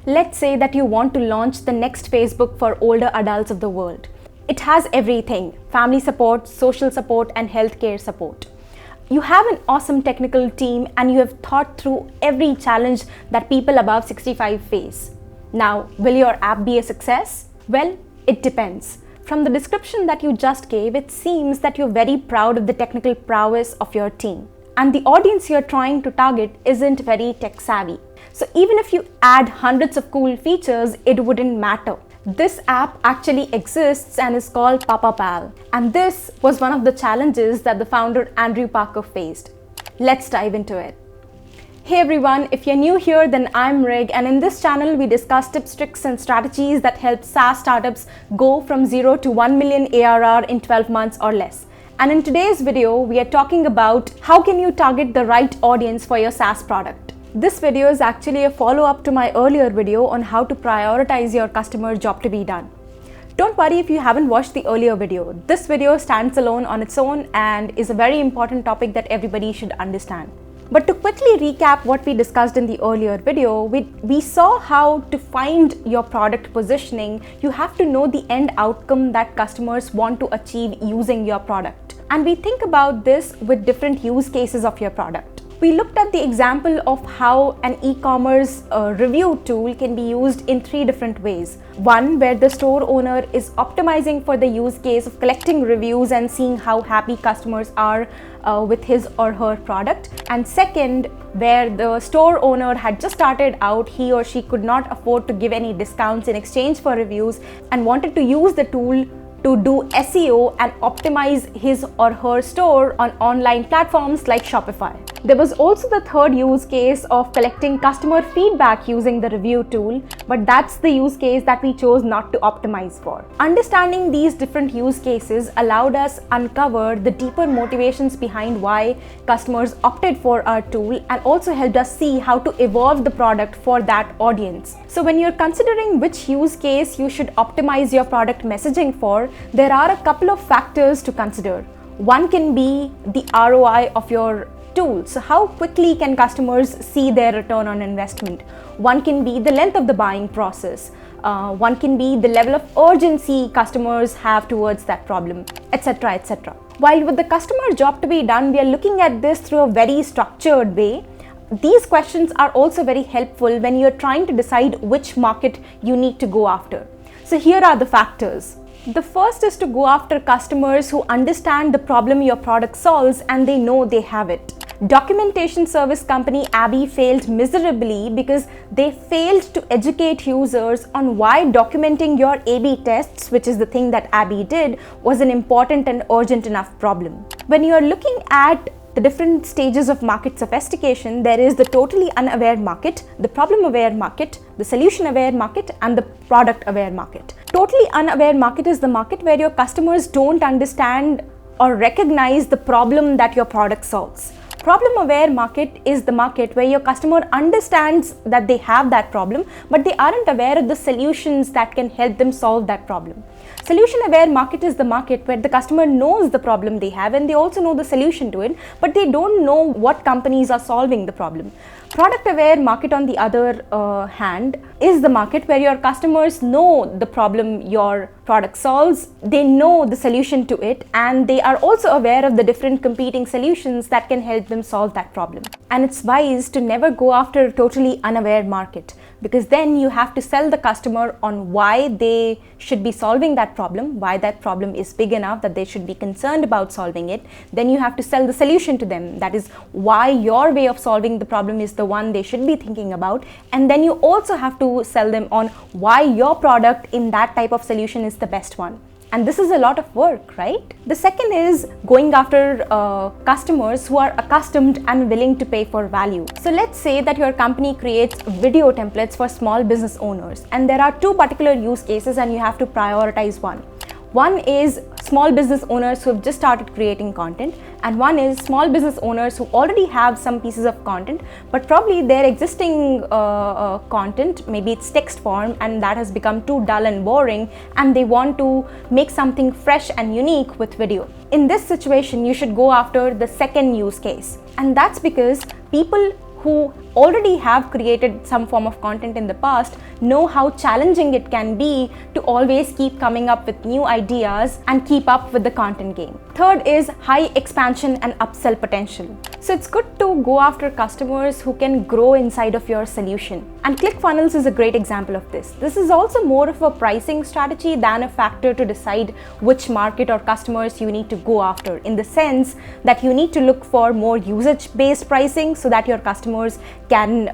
Let's say that you want to launch the next Facebook for older adults of the world. It has everything: family support, social support, and healthcare support. You have an awesome technical team and you have thought through every challenge that people above 65 face. Now, will your app be a success? Well, it depends. From the description that you just gave, it seems that you're very proud of the technical prowess of your team. And the audience you're trying to target isn't very tech savvy. So even if you add hundreds of cool features, it wouldn't matter. This app actually exists and is called Papa Pal. And this was one of the challenges that the founder Andrew Parker faced. Let's dive into it. Hey everyone, if you're new here, then I'm Rig, and in this channel we discuss tips, tricks and strategies that help SaaS startups go from 0 to 1 million ARR in 12 months or less. And in today's video, we are talking about how can you target the right audience for your SaaS product. This video is actually a follow-up to my earlier video on how to prioritize your customer job to be done. Don't worry if you haven't watched the earlier video. This video stands alone on its own and is a very important topic that everybody should understand. But to quickly recap what we discussed in the earlier video, we saw how to find your product positioning. You have to know the end outcome that customers want to achieve using your product. And we think about this with different use cases of your product. We looked at the example of how an e-commerce review tool can be used in 3 different ways. One, where the store owner is optimizing for the use case of collecting reviews and seeing how happy customers are with his or her product. And second, where the store owner had just started out, he or she could not afford to give any discounts in exchange for reviews and wanted to use the tool to do SEO and optimize his or her store on online platforms like Shopify. There was also the third use case of collecting customer feedback using the review tool, but that's the use case that we chose not to optimize for. Understanding these different use cases allowed us uncover the deeper motivations behind why customers opted for our tool and also helped us see how to evolve the product for that audience. So when you're considering which use case you should optimize your product messaging for, there are a couple of factors to consider. One can be the ROI of your tool. So how quickly can customers see their return on investment? One can be the length of the buying process. One can be the level of urgency customers have towards that problem, etc., etc. While with the customer job to be done, we are looking at this through a very structured way. These questions are also very helpful when you're trying to decide which market you need to go after. So here are the factors. The first is to go after customers who understand the problem your product solves and they know they have it. Documentation service company Abby failed miserably because they failed to educate users on why documenting your A/B tests, which is the thing that Abby did, was an important and urgent enough problem. When you are looking at the different stages of market sophistication, there is the totally unaware market, the problem-aware market, the solution-aware market, and the product-aware market. Totally unaware market is the market where your customers don't understand or recognize the problem that your product solves. Problem-aware market is the market where your customer understands that they have that problem, but they aren't aware of the solutions that can help them solve that problem. Solution-aware market is the market where the customer knows the problem they have and they also know the solution to it, but they don't know what companies are solving the problem. Product-aware market, on the other hand, is the market where your customers know the problem your product solves, they know the solution to it, and they are also aware of the different competing solutions that can help them solve that problem. And it's wise to never go after a totally unaware market, because then you have to sell the customer on why they should be solving that problem, why that problem is big enough that they should be concerned about solving it. Then you have to sell the solution to them, that is why your way of solving the problem is the one they should be thinking about. And then you also have to sell them on why your product in that type of solution is the best one. And this is a lot of work, right? The second is going after customers who are accustomed and willing to pay for value. So let's say that your company creates video templates for small business owners, and there are 2 particular use cases and you have to prioritize one. One is small business owners who have just started creating content, and one is small business owners who already have some pieces of content, but probably their existing content, maybe it's text form, and that has become too dull and boring, and they want to make something fresh and unique with video. In this situation, you should go after the second use case, and that's because people who already have created some form of content in the past know how challenging it can be to always keep coming up with new ideas and keep up with the content game. Third is high expansion and upsell potential. So it's good to go after customers who can grow inside of your solution. And ClickFunnels is a great example of this. This is also more of a pricing strategy than a factor to decide which market or customers you need to go after, in the sense that you need to look for more usage-based pricing so that your customers can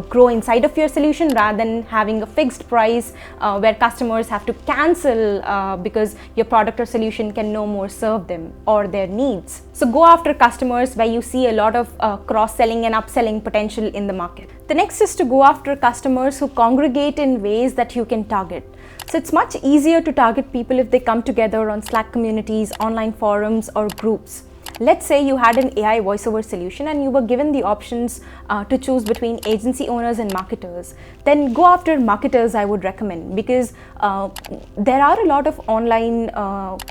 grow inside of your solution, rather than having a fixed price where customers have to cancel because your product or solution can no more serve them or their needs. So go after customers where you see a lot of cross-selling and upselling potential in the market. The next is to go after customers who congregate in ways that you can target. So it's much easier to target people if they come together on Slack communities, online forums, or groups. Let's say you had an AI voiceover solution and you were given the options to choose between agency owners and marketers. Then go after marketers, I would recommend, because there are a lot of online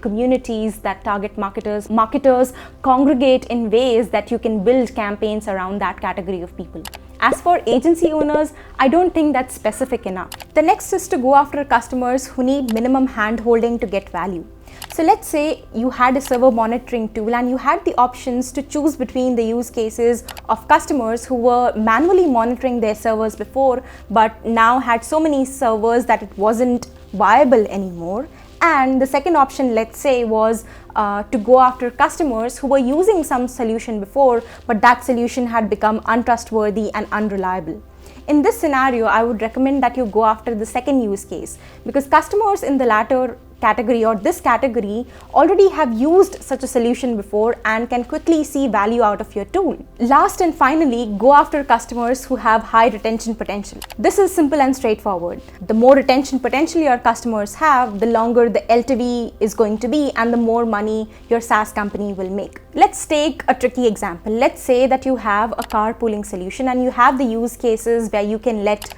communities that target marketers. Marketers congregate in ways that you can build campaigns around that category of people. As for agency owners, I don't think that's specific enough. The next is to go after customers who need minimum hand-holding to get value. So let's say you had a server monitoring tool and you had the options to choose between the use cases of customers who were manually monitoring their servers before, but now had so many servers that it wasn't viable anymore. And the second option, let's say, was to go after customers who were using some solution before, but that solution had become untrustworthy and unreliable. In this scenario, I would recommend that you go after the second use case, because customers in the latter category or this category already have used such a solution before and can quickly see value out of your tool. Last and finally, go after customers who have high retention potential. This is simple and straightforward. The more retention potential your customers have, the longer the LTV is going to be and the more money your SaaS company will make. Let's take a tricky example. Let's say that you have a carpooling solution and you have the use cases where you can let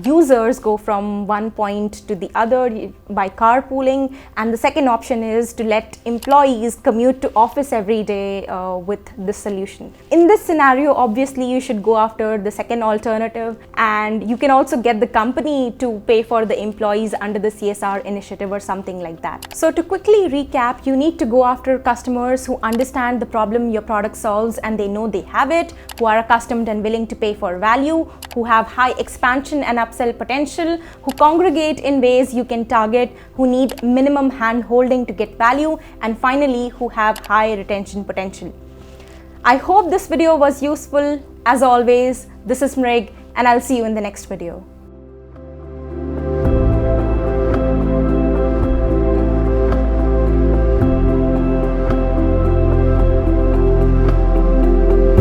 users go from one point to the other by carpooling, and the second option is to let employees commute to office every day with this solution. In this scenario, obviously you should go after the second alternative, and you can also get the company to pay for the employees under the CSR initiative or something like that. So to quickly recap, you need to go after customers who understand the problem your product solves and they know they have it, who are accustomed and willing to pay for value, who have high expansion and upsell potential, who congregate in ways you can target, who need minimum hand holding to get value, and finally who have high retention potential. I hope this video was useful. As always, this is Mrig, and I'll see you in the next video.